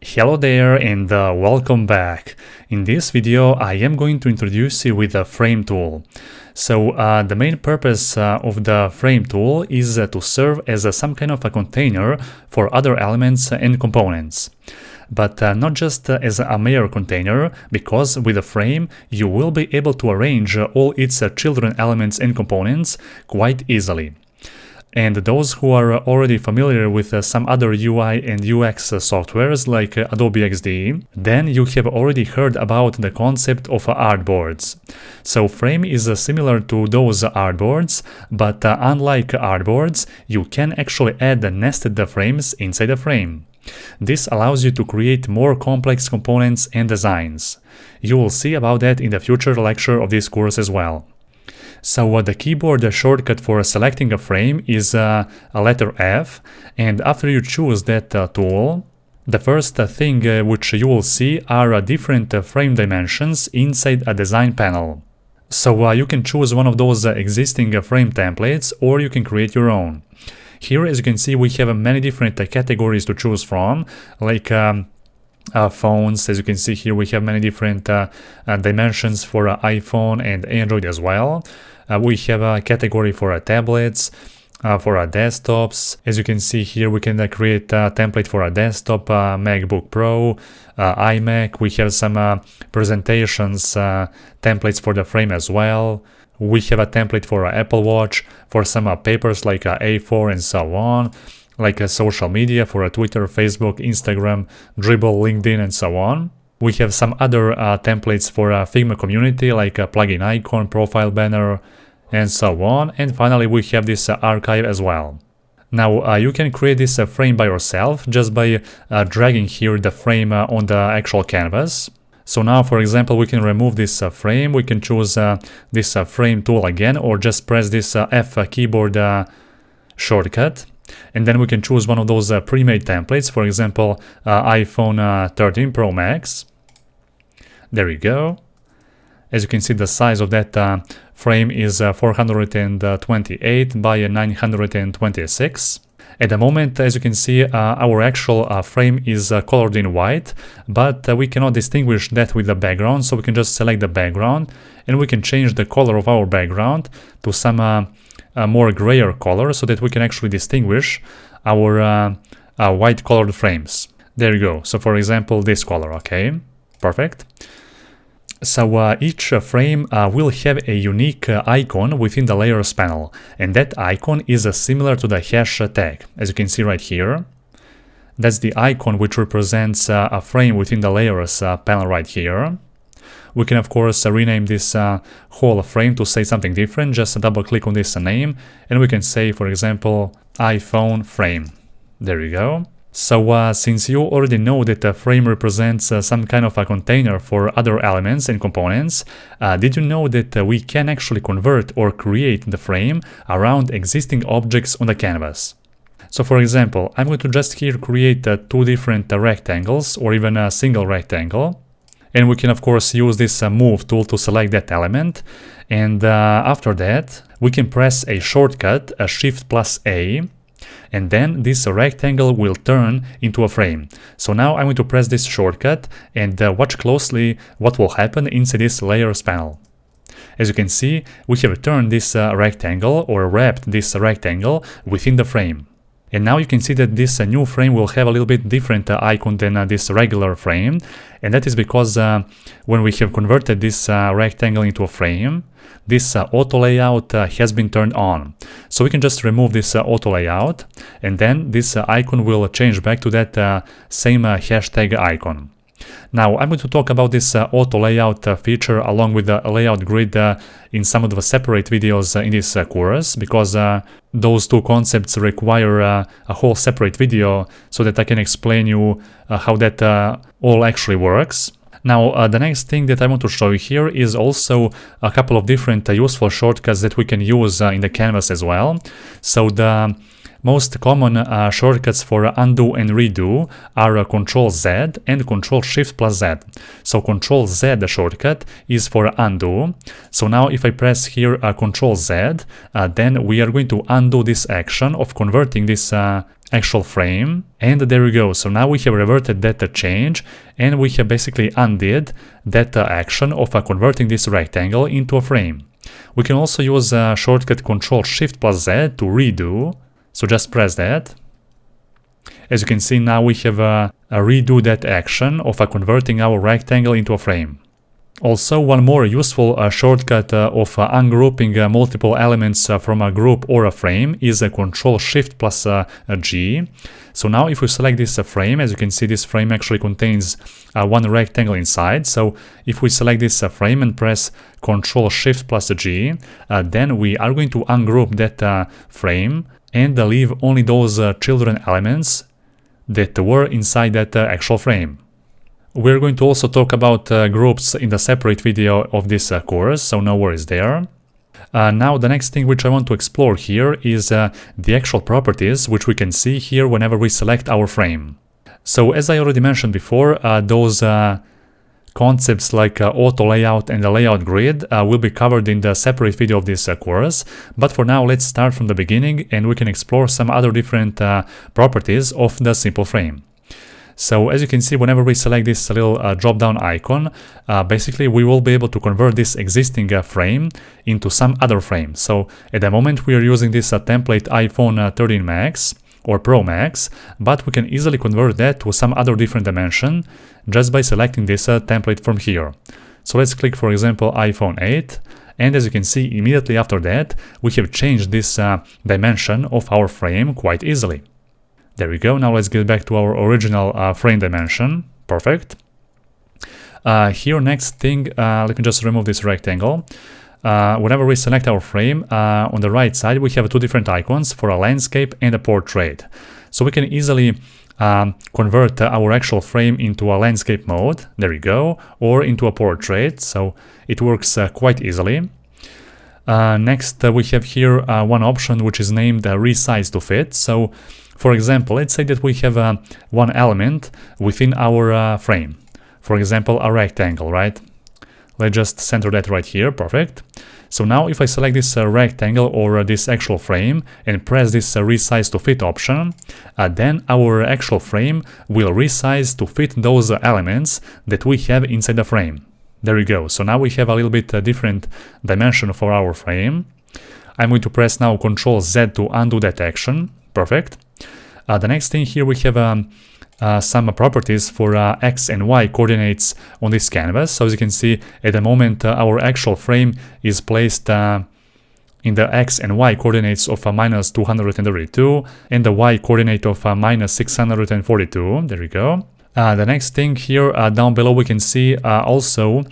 Hello there and welcome back. In this video I am going to introduce you with the frame tool. So the main purpose of the frame tool is to serve as some kind of a container for other elements and components. But not just as a mere container, because with a frame you will be able to arrange all its children elements and components quite easily. And those who are already familiar with some other UI and UX softwares like Adobe XD, then you have already heard about the concept of artboards. So Frame is similar to those artboards, but unlike artboards, you can actually add nested frames inside a frame. This allows you to create more complex components and designs. You will see about that in the future lecture of this course as well. So the keyboard shortcut for selecting a frame is a letter F, and after you choose that tool, the first thing which you will see are different frame dimensions inside a design panel. So you can choose one of those existing frame templates, or you can create your own. Here, as you can see, we have many different categories to choose from, like phones. As you can see here, we have many different dimensions for iPhone and Android as well. We have a category for tablets, for desktops. As you can see here, we can create a template for a desktop, MacBook Pro, iMac. We have some presentations templates for the frame as well. We have a template for Apple Watch, for some papers like A4 and so on, like social media for Twitter, Facebook, Instagram, Dribble, LinkedIn, and so on. We have some other templates for Figma community, like a plugin icon, profile banner, and so on. And finally, we have this archive as well. Now, you can create this frame by yourself just by dragging here the frame on the actual canvas. So now, for example, we can remove this frame. We can choose this frame tool again, or just press this F keyboard shortcut. And then we can choose one of those pre-made templates, for example, iPhone 13 Pro Max. There you go. As you can see, the size of that frame is 428 by 926. At the moment, as you can see, our actual frame is colored in white, but we cannot distinguish that with the background, so we can just select the background, and we can change the color of our background to some more grayer color, so that we can actually distinguish our white colored frames. There you go. So for example, this color. Okay, perfect. So each frame will have a unique icon within the layers panel, and that icon is similar to the hash tag, as you can see right here. That's the icon which represents a frame within the layers panel right here. We can of course rename this whole frame to say something different. Just double click on this name, and we can say, for example, iPhone frame. There you go. So since you already know that the frame represents some kind of a container for other elements and components, did you know that we can actually convert or create the frame around existing objects on the canvas? So for example, I'm going to just here create two different rectangles, or even a single rectangle. And we can of course use this move tool to select that element. And after that, we can press a shortcut, a Shift plus A. And then this rectangle will turn into a frame. So now I'm going to press this shortcut and watch closely what will happen inside this layers panel. As you can see, we have turned this rectangle, or wrapped this rectangle within the frame. And now you can see that this new frame will have a little bit different icon than this regular frame. And that is because when we have converted this rectangle into a frame, this auto layout has been turned on. So we can just remove this auto layout, and then this icon will change back to that same hashtag icon. Now I'm going to talk about this auto layout feature along with the layout grid in some of the separate videos in this course, because those two concepts require a whole separate video so that I can explain you how that all actually works. Now the next thing that I want to show you here is also a couple of different useful shortcuts that we can use in the canvas as well. So the Most common shortcuts for undo and redo are Ctrl Z and Ctrl Shift plus Z. So Ctrl Z, the shortcut, is for undo. So now if I press here Ctrl Z, then we are going to undo this action of converting this actual frame, and there we go. So now we have reverted that change, and we have basically undid that action of converting this rectangle into a frame. We can also use shortcut Ctrl Shift plus Z to redo, so just press that. As you can see, now we have redo that action of converting our rectangle into a frame. Also, one more useful shortcut of ungrouping multiple elements from a group or a frame is Ctrl Shift plus G. So now if we select this frame, as you can see, this frame actually contains one rectangle inside. So if we select this frame and press Ctrl Shift plus G, then we are going to ungroup that frame and leave only those children elements that were inside that actual frame. We're going to also talk about groups in the separate video of this course, so no worries there. Now the next thing which I want to explore here is the actual properties which we can see here whenever we select our frame. So as I already mentioned before, those concepts like auto layout and the layout grid will be covered in the separate video of this course, but for now let's start from the beginning and we can explore some other different properties of the simple frame. So as you can see, whenever we select this little drop-down icon, basically we will be able to convert this existing frame into some other frame. So at the moment we are using this template iPhone 13 Max or Pro Max, but we can easily convert that to some other different dimension just by selecting this template from here. So let's click, for example, iPhone 8, and as you can see, immediately after that we have changed this dimension of our frame quite easily. There we go. Now let's get back to our original frame dimension. Perfect. Here, next thing, let me just remove this rectangle. Whenever we select our frame, on the right side we have two different icons for a landscape and a portrait. So we can easily convert our actual frame into a landscape mode, there we go, or into a portrait, so it works quite easily. Next we have here one option which is named resize to fit. So for example, let's say that we have one element within our frame, for example a rectangle, right? Let's just center that right here, perfect. So now if I select this rectangle or this actual frame and press this resize to fit option, then our actual frame will resize to fit those elements that we have inside the frame. There we go. So now we have a little bit different dimension for our frame. I'm going to press now Ctrl Z to undo that action. Perfect. The next thing here we have some properties for X and Y coordinates on this canvas. So as you can see, at the moment our actual frame is placed in the X and Y coordinates of minus 232 and the Y coordinate of minus 642. There we go. The next thing here down below we can see also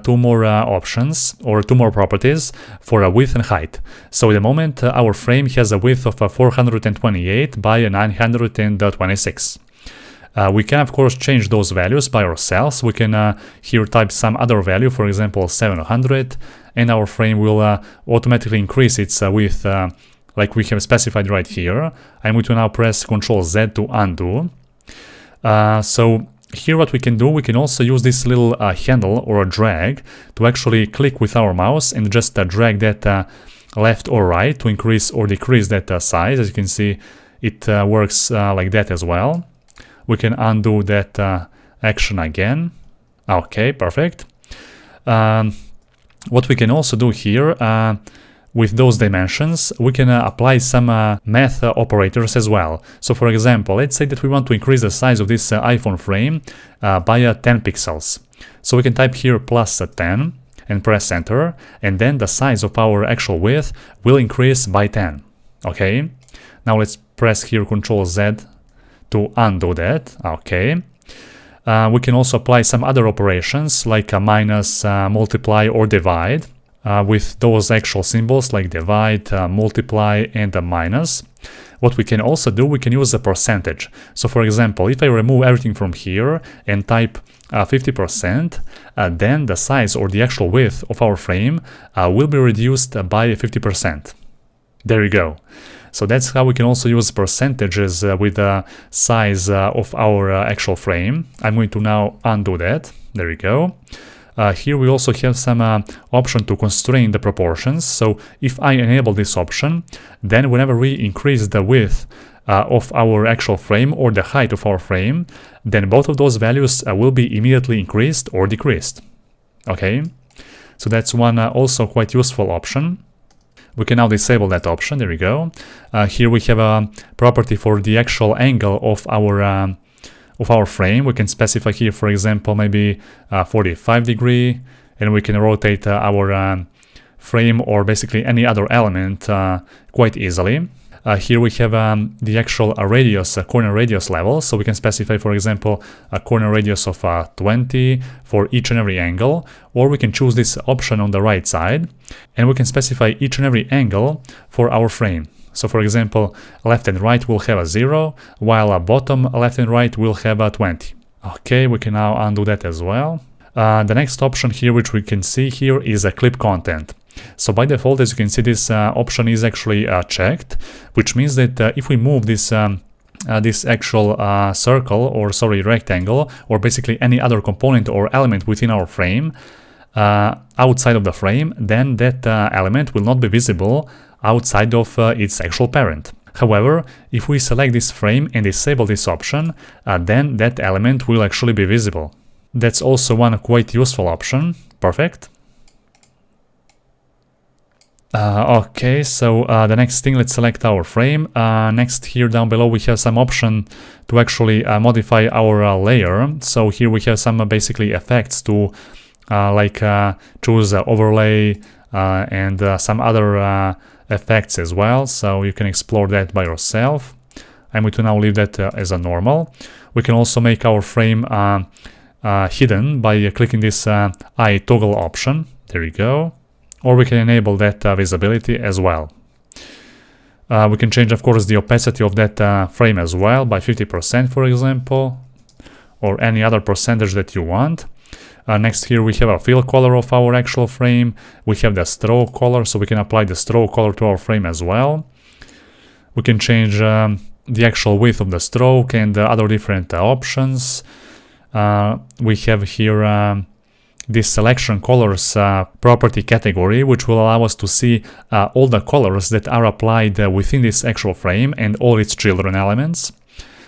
two more options or two more properties for width and height. So at the moment our frame has a width of 428 by 926. We can of course change those values by ourselves. We can here type some other value, for example 700, and our frame will automatically increase its width like we have specified right here. I'm going to now press Ctrl Z to undo. So here what we can do, we can also use this little handle or a drag to actually click with our mouse and just drag that left or right to increase or decrease that size. As you can see, it works like that as well. We can undo that action again. Okay, perfect. What we can also do here with those dimensions, we can apply some math operators as well. So for example, let's say that we want to increase the size of this iPhone frame by 10 pixels. So we can type here plus 10 and press enter, and then the size of our actual width will increase by 10. Okay, now let's press here Ctrl Z to undo that. Okay. We can also apply some other operations like minus, multiply or divide. With those actual symbols like divide, multiply and minus. What we can also do, we can use a percentage. So for example, if I remove everything from here and type 50%, then the size or the actual width of our frame will be reduced by 50%. There you go. So that's how we can also use percentages with the size of our actual frame. I'm going to now undo that. There we go. Here we also have some option to constrain the proportions. So if I enable this option, then whenever we increase the width of our actual frame or the height of our frame, then both of those values will be immediately increased or decreased. Okay, so that's one also quite useful option. We can now disable that option. There we go. Here we have a property for the actual angle of our frame. We can specify here, for example, maybe 45 degree, and we can rotate our frame or basically any other element quite easily. Here we have the actual radius, corner radius level, so we can specify, for example, a corner radius of 20 for each and every angle, or we can choose this option on the right side, and we can specify each and every angle for our frame. So for example, left and right will have a 0, while bottom left and right will have a 20. Okay, we can now undo that as well. The next option here, which we can see here, is a clip content. So by default, as you can see, this option is actually checked, which means that if we move this actual circle, or sorry, rectangle, or basically any other component or element within our frame outside of the frame, then that element will not be visible outside of its actual parent. However, if we select this frame and disable this option, then that element will actually be visible. That's also one quite useful option. Perfect. Okay, so the next thing, let's select our frame. Next, here down below we have some option to actually modify our layer. So here we have some basically effects to choose overlay and some other effects as well, so you can explore that by yourself. I'm going to now leave that as a normal. We can also make our frame hidden by clicking this eye toggle option. There you go. Or we can enable that visibility as well. We can change, of course, the opacity of that frame as well by 50%, for example, or any other percentage that you want. Next, here we have a fill color of our actual frame. We have the stroke color, so we can apply the stroke color to our frame as well. We can change the actual width of the stroke and other different options. We have here this selection colors property category, which will allow us to see all the colors that are applied within this actual frame and all its children elements.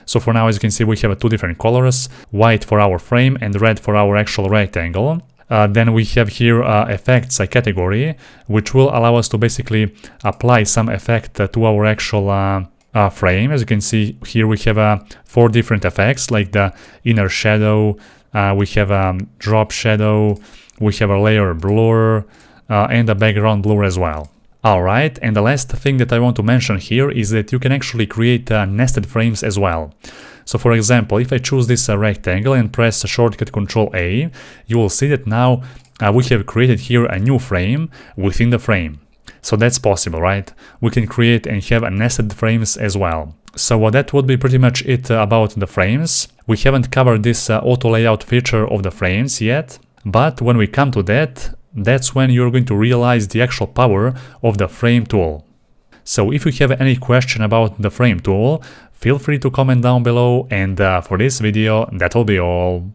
So for now, as you can see, we have two different colors, white for our frame and red for our actual rectangle. Then we have here effects category, which will allow us to basically apply some effect to our actual frame. As you can see here, we have 4 different effects, like the inner shadow, we have a drop shadow, we have a layer blur, and a background blur as well. Alright, and the last thing that I want to mention here is that you can actually create nested frames as well. So for example, if I choose this rectangle and press shortcut Ctrl A, you will see that now we have created here a new frame within the frame. So that's possible, right? We can create and have nested frames as well. So that would be pretty much it about the frames. We haven't covered this auto layout feature of the frames yet, but when we come to that, that's when you're going to realize the actual power of the frame tool. So if you have any question about the frame tool, feel free to comment down below, and for this video, that'll be all.